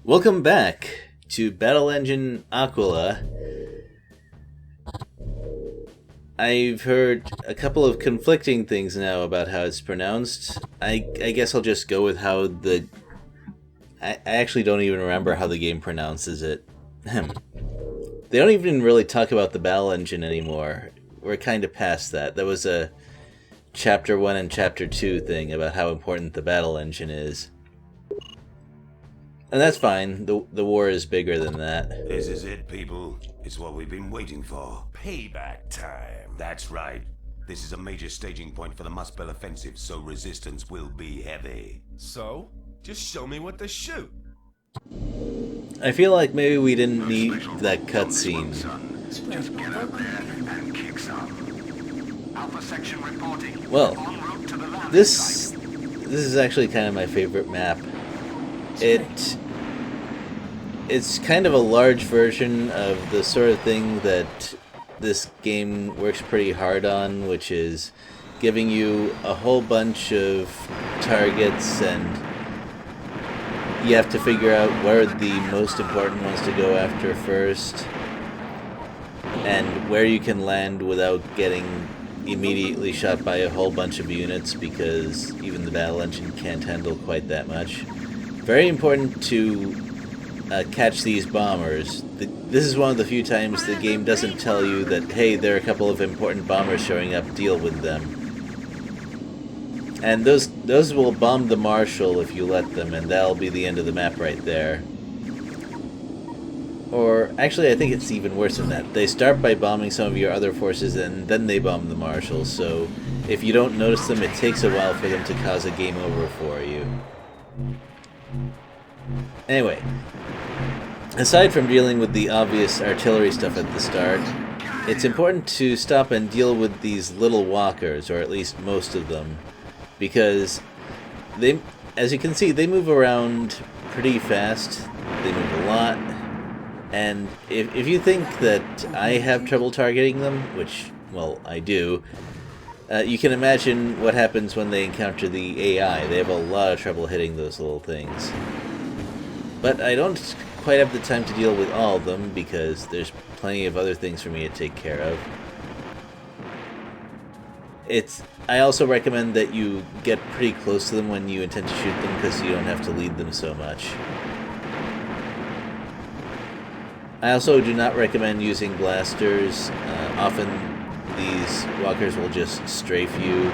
Welcome back to Battle Engine Aquila. I've heard a couple of conflicting things now about how it's pronounced. I guess I'll just go with how the... I actually don't even remember how the game pronounces it. They don't even really talk about the Battle Engine anymore. We're kind of past that. That was a Chapter 1 and Chapter 2 thing about how important the Battle Engine is. And that's fine. The war is bigger than that. This is it, people. It's what we've been waiting for. Payback time. That's right. This is a major staging point for the Muspel offensive, so resistance will be heavy. So, just show me what to shoot. I feel like maybe we didn't need that cutscene. Just get out there and kick some. Alpha section reporting. Well, En route to the landing this site. is actually kind of my favorite map. It's kind of a large version of the sort of thing that this game works pretty hard on, which is giving you a whole bunch of targets, and you have to figure out where are the most important ones to go after first, and where you can land without getting immediately shot by a whole bunch of units, because even the battle engine can't handle quite that much. Very important to catch these bombers. This is one of the few times the game doesn't tell you that, hey, there are a couple of important bombers showing up, deal with them. And those will bomb the Marshal if you let them, and that'll be the end of the map right there. Or, actually, I think it's even worse than that. They start by bombing some of your other forces, and then they bomb the Marshal, so if you don't notice them, it takes a while for them to cause a game over for you. Anyway, aside from dealing with the obvious artillery stuff at the start, it's important to stop and deal with these little walkers, or at least most of them, because they, as you can see, they move around pretty fast, they move a lot, and if you think that I have trouble targeting them, which, well, I do, you can imagine what happens when they encounter the AI. They have a lot of trouble hitting those little things. But I don't quite have the time to deal with all of them, because there's plenty of other things for me to take care of. I also recommend that you get pretty close to them when you intend to shoot them, because you don't have to lead them so much. I also do not recommend using blasters. Often these walkers will just strafe you,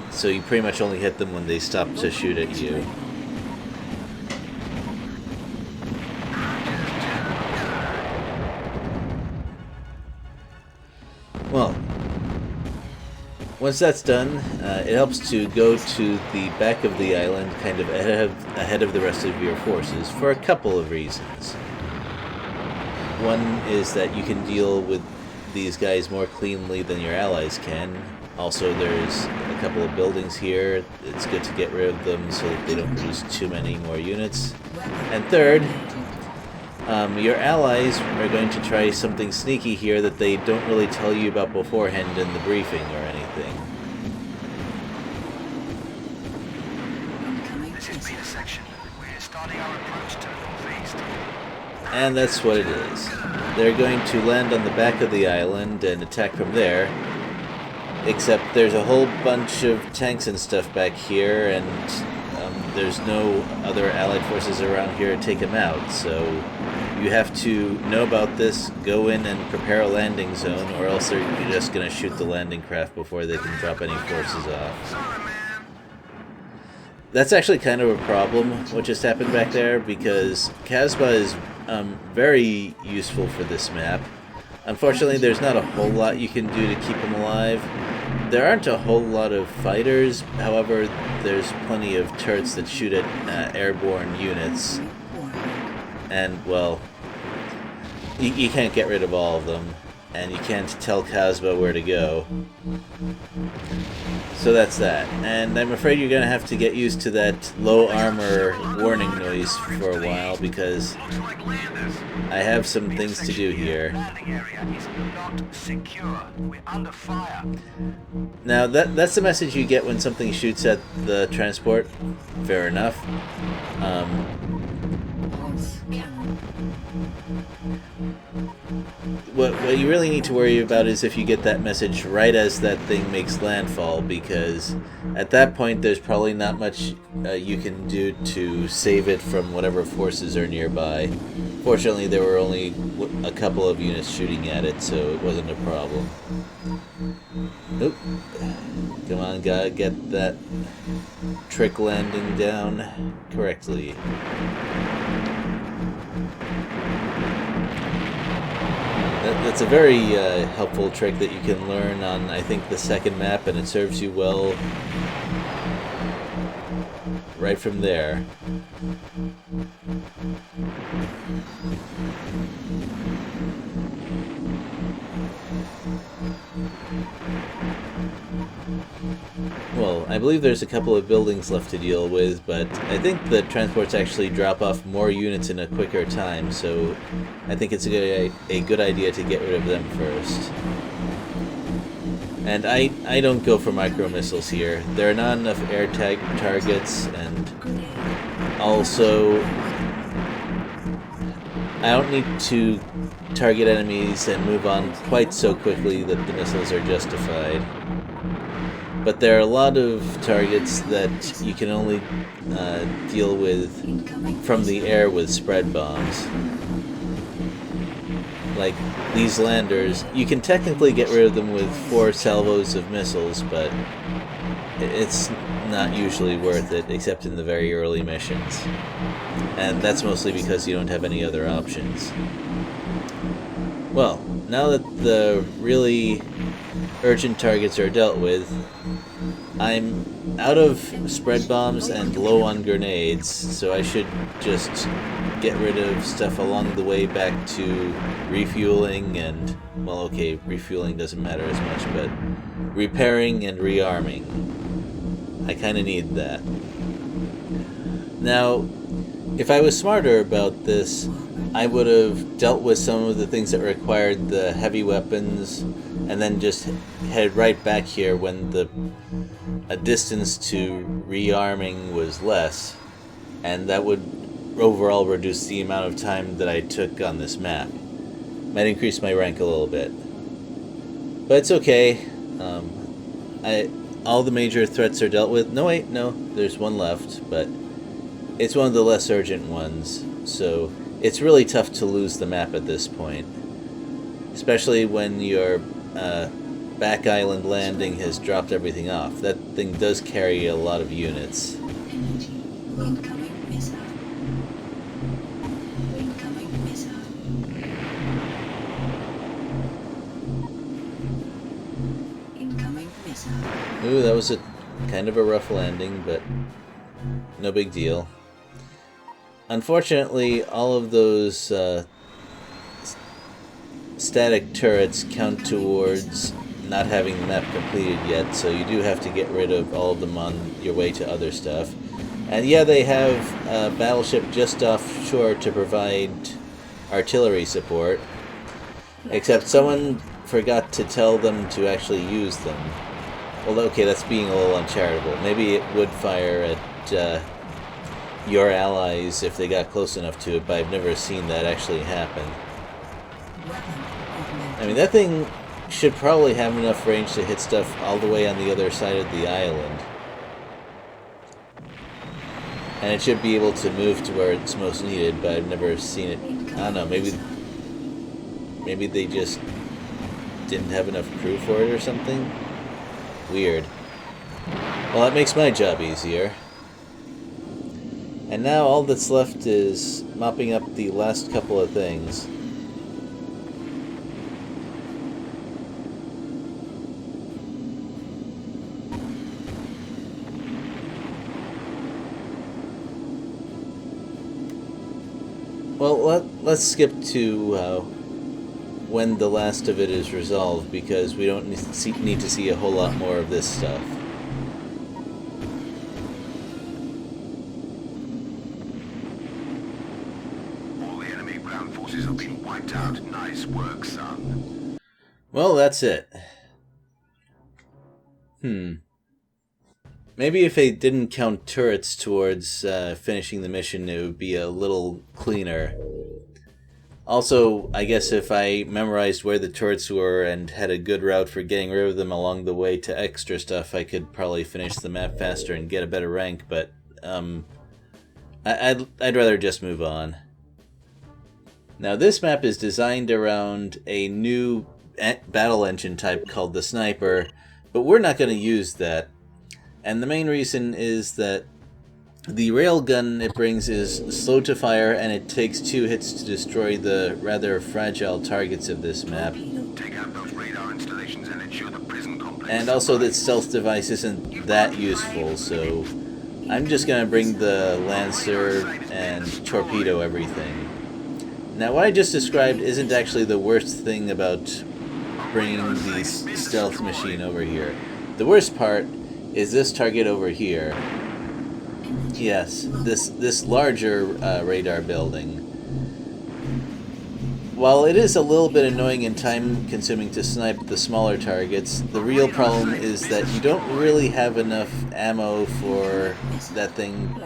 so you pretty much only hit them when they stop to shoot at you. Well, once that's done, it helps to go to the back of the island, kind of ahead of the rest of your forces, for a couple of reasons. One is that you can deal with these guys more cleanly than your allies can. Also, there's a couple of buildings here. It's good to get rid of them so that they don't produce too many more units. And third, your allies are going to try something sneaky here that they don't really tell you about beforehand in the briefing or anything. This is Beta section. We're starting our approach to northeast. And that's what it is. They're going to land on the back of the island and attack from there, except there's a whole bunch of tanks and stuff back here, and there's no other allied forces around here to take them out, so you have to know about this, go in and prepare a landing zone, or else you're just going to shoot the landing craft before they can drop any forces off. That's actually kind of a problem, what just happened back there, because Casbah is very useful for this map. Unfortunately, there's not a whole lot you can do to keep them alive. There aren't a whole lot of fighters, however, there's plenty of turrets that shoot at airborne units. And, well, you can't get rid of all of them, and you can't tell Casbah where to go. So that's that. And I'm afraid you're going to have to get used to that low armor warning noise for a while, because I have some things to do here. Landing area is not secure. We're under fire. Now, that's the message you get when something shoots at the transport. Fair enough. What you really need to worry about is if you get that message right as that thing makes landfall, because at that point there's probably not much you can do to save it from whatever forces are nearby. Fortunately, there were only a couple of units shooting at it, so it wasn't a problem. Oop. Come on, gotta get that trick landing down correctly. That's a very helpful trick that you can learn on, I think, the second map, and it serves you well right from there. Well, I believe there's a couple of buildings left to deal with, but I think the transports actually drop off more units in a quicker time, so I think it's a good idea to get rid of them first. And I don't go for micro missiles here. There are not enough air targets, and also I don't need to target enemies and move on quite so quickly that the missiles are justified. But there are a lot of targets that you can only deal with from the air with spread bombs. Like these landers, you can technically get rid of them with 4 salvos of missiles, but it's not usually worth it, except in the very early missions. And that's mostly because you don't have any other options. Well, now that the really urgent targets are dealt with, I'm out of spread bombs and low on grenades, so I should just get rid of stuff along the way back to refueling and, well, okay, refueling doesn't matter as much, but repairing and rearming. I kind of need that. Now, if I was smarter about this, I would have dealt with some of the things that required the heavy weapons and then just head right back here when a distance to rearming was less, and that would overall reduce the amount of time that I took on this map. Might increase my rank a little bit. But it's okay. All the major threats are dealt with. No, wait, no, there's one left, but it's one of the less urgent ones, so it's really tough to lose the map at this point. Especially when your back island landing has dropped everything off. That thing does carry a lot of units. Incoming missile. Incoming missile. Incoming missile. Ooh, that was a kind of a rough landing, but no big deal. Unfortunately, all of those static turrets count towards not having the map completed yet, so you do have to get rid of all of them on your way to other stuff. And yeah, they have a battleship just offshore to provide artillery support, except someone forgot to tell them to actually use them. Well, okay, that's being a little uncharitable. Maybe it would fire at your allies if they got close enough to it, but I've never seen that actually happen. I mean, that thing should probably have enough range to hit stuff all the way on the other side of the island. And it should be able to move to where it's most needed, but I've never seen it. I don't know, maybe they just didn't have enough crew for it or something? Weird. Well, that makes my job easier. And now all that's left is mopping up the last couple of things. Well, let's skip to when the last of it is resolved, because we don't need to see a whole lot more of this stuff. All the enemy ground forces have been wiped out. Nice work, son. Well, that's it. Maybe if they didn't count turrets towards finishing the mission, it would be a little cleaner. Also, I guess if I memorized where the turrets were and had a good route for getting rid of them along the way to extra stuff, I could probably finish the map faster and get a better rank, but I'd rather just move on. Now, this map is designed around a new battle engine type called the Sniper, but we're not going to use that. And the main reason is that the railgun it brings is slow to fire, and it takes 2 hits to destroy the rather fragile targets of this map. Take out those radar installations and ensure the prison complex. And also that stealth device isn't that useful, so I'm just going to bring the Lancer and torpedo everything. Now, what I just described isn't actually the worst thing about bringing the stealth machine over here. The worst part is this target over here. Yes, this larger radar building. While it is a little bit annoying and time-consuming to snipe the smaller targets, the real problem is that you don't really have enough ammo for that thing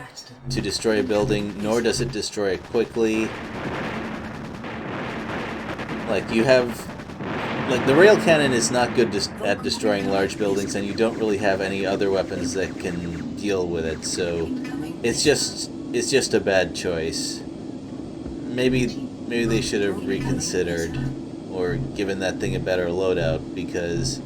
to destroy a building, nor does it destroy it quickly. Like, the rail cannon is not good at destroying large buildings, and you don't really have any other weapons that can deal with it, so it's just a bad choice. Maybe they should have reconsidered or given that thing a better loadout, because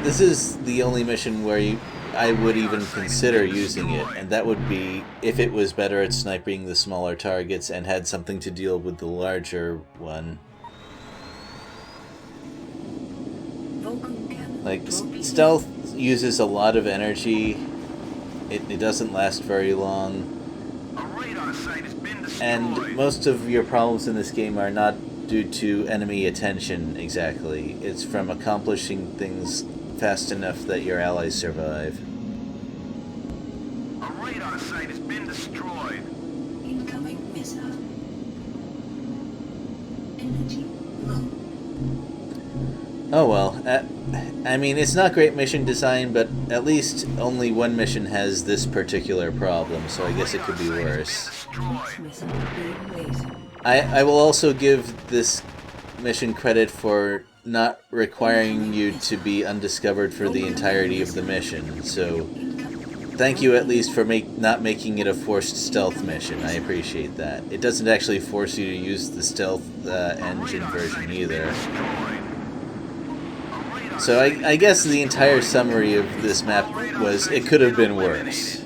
this is the only mission where I would even consider using it, and that would be if it was better at sniping the smaller targets and had something to deal with the larger one. Like, stealth uses a lot of energy. It doesn't last very long. And most of your problems in this game are not due to enemy attention, exactly. It's from accomplishing things fast enough that your allies survive. A radar site has been destroyed. Incoming missile. Energy low. Oh well. I mean, it's not great mission design, but at least only one mission has this particular problem, so I guess it could be worse. Missile being raised. I will also give this mission credit for not requiring you to be undiscovered for the entirety of the mission, so thank you at least for not making it a forced stealth mission. I appreciate that. It doesn't actually force you to use the stealth engine version either. So I guess the entire summary of this map was it could have been worse.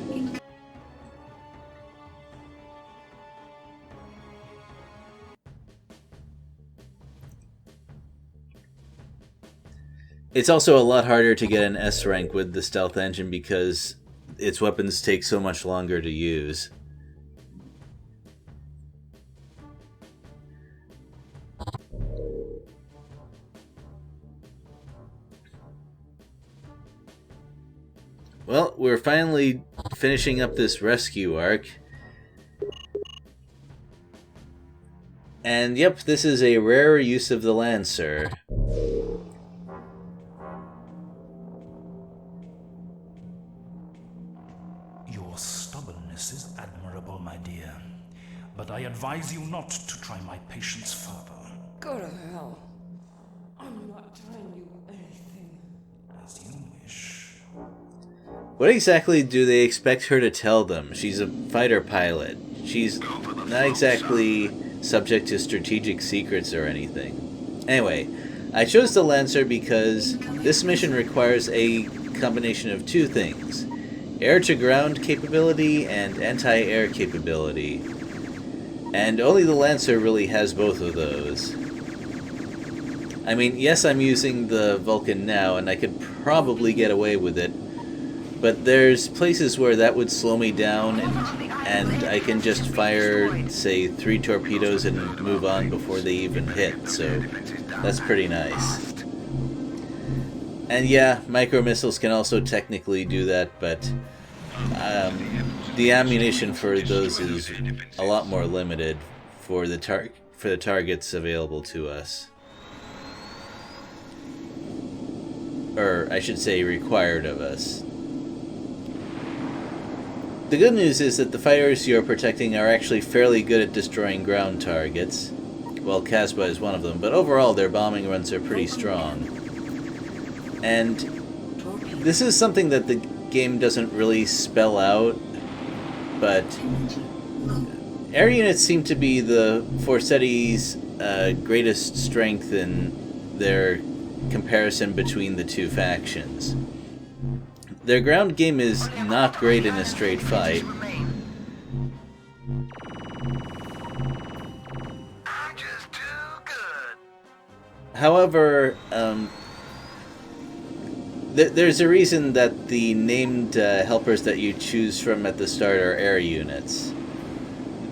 It's also a lot harder to get an S rank with the stealth engine because its weapons take so much longer to use. Well, we're finally finishing up this rescue arc. And yep, this is a rare use of the Lancer. Your stubbornness is admirable, my dear. But I advise you not to try my patience further. Go to hell. I'm not telling you anything. As you wish. What exactly do they expect her to tell them? She's a fighter pilot. She's not exactly subject to strategic secrets or anything. Anyway, I chose the Lancer because this mission requires a combination of 2 things: air-to-ground capability and anti-air capability. And only the Lancer really has both of those. I mean, yes, I'm using the Vulcan now, and I could probably get away with it, but there's places where that would slow me down, and I can just fire, say, 3 torpedoes and move on before they even hit, so that's pretty nice. And yeah, micro-missiles can also technically do that, but the ammunition for those is a lot more limited for the targets available to us. Or, I should say, required of us. The good news is that the fighters you're protecting are actually fairly good at destroying ground targets. Well, Casbah is one of them, but overall their bombing runs are pretty strong. And this is something that the game doesn't really spell out, but air units seem to be the Forseti's greatest strength in their comparison between the two factions. Their ground game is not great in a straight fight. However, there's a reason that the named helpers that you choose from at the start are air units.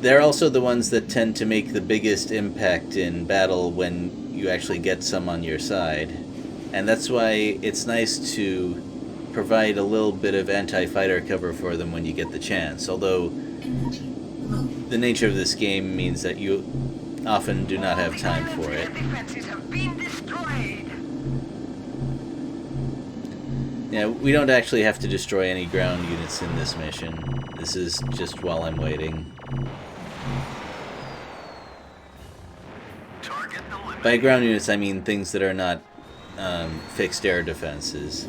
They're also the ones that tend to make the biggest impact in battle when you actually get some on your side. And that's why it's nice to provide a little bit of anti-fighter cover for them when you get the chance, although the nature of this game means that you often do not have time for it. Yeah, we don't actually have to destroy any ground units in this mission. This is just while I'm waiting. By ground units, I mean things that are not fixed air defenses.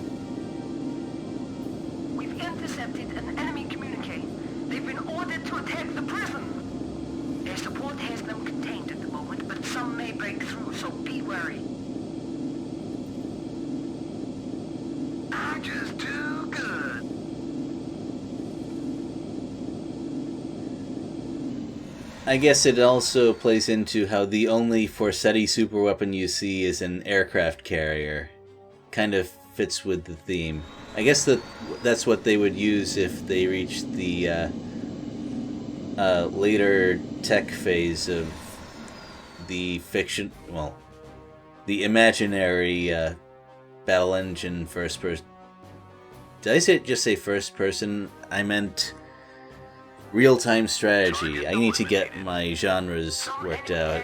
We've intercepted an enemy communique. They've been ordered to attack the prison. Their support has them contained at the moment, but some may break through, so be wary. I'm just too good. I guess it also plays into how the only Forseti superweapon you see is an aircraft carrier. Kind of fits with the theme. I guess that's what they would use if they reached the later tech phase of the fiction, well, the imaginary battle engine first person. Did I just say first person? I meant real-time strategy. I need to get my genres worked out.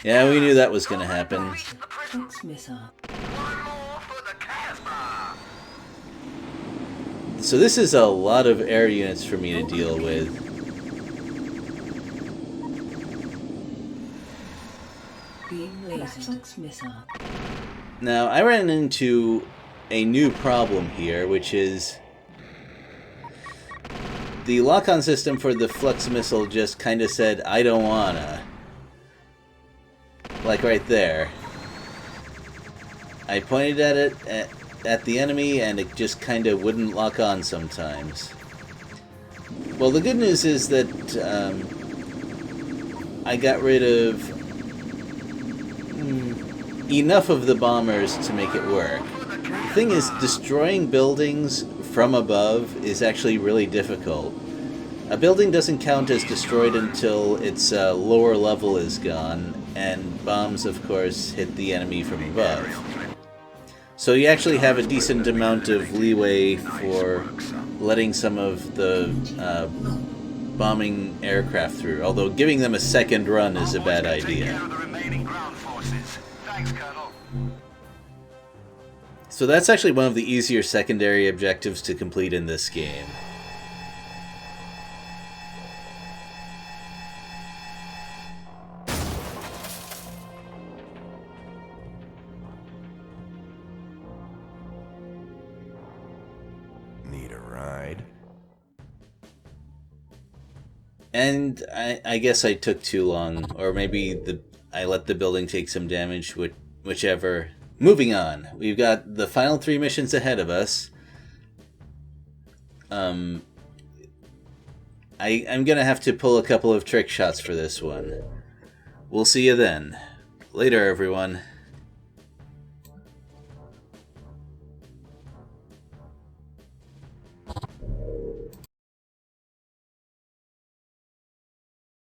Yeah, we knew that was going to happen. Fox missile. So this is a lot of air units for me to deal with. Beam laser. Fox missile. Now, I ran into a new problem here, which is the lock-on system for the Flux missile just kind of said, I don't wanna. Like right there. I pointed at it, at the enemy, and it just kind of wouldn't lock on sometimes. Well, the good news is that I got rid of enough of the bombers to make it work. The thing is, destroying buildings from above is actually really difficult. A building doesn't count as destroyed until its lower level is gone, and bombs, of course, hit the enemy from above. So you actually have a decent amount of leeway for letting some of the bombing aircraft through, although giving them a second run is a bad idea. So that's actually one of the easier secondary objectives to complete in this game. Need a ride? And I guess I took too long, or maybe I let the building take some damage, whichever. Moving on, we've got the final 3 missions ahead of us. I'm gonna have to pull a couple of trick shots for this one. We'll see you then. Later, everyone.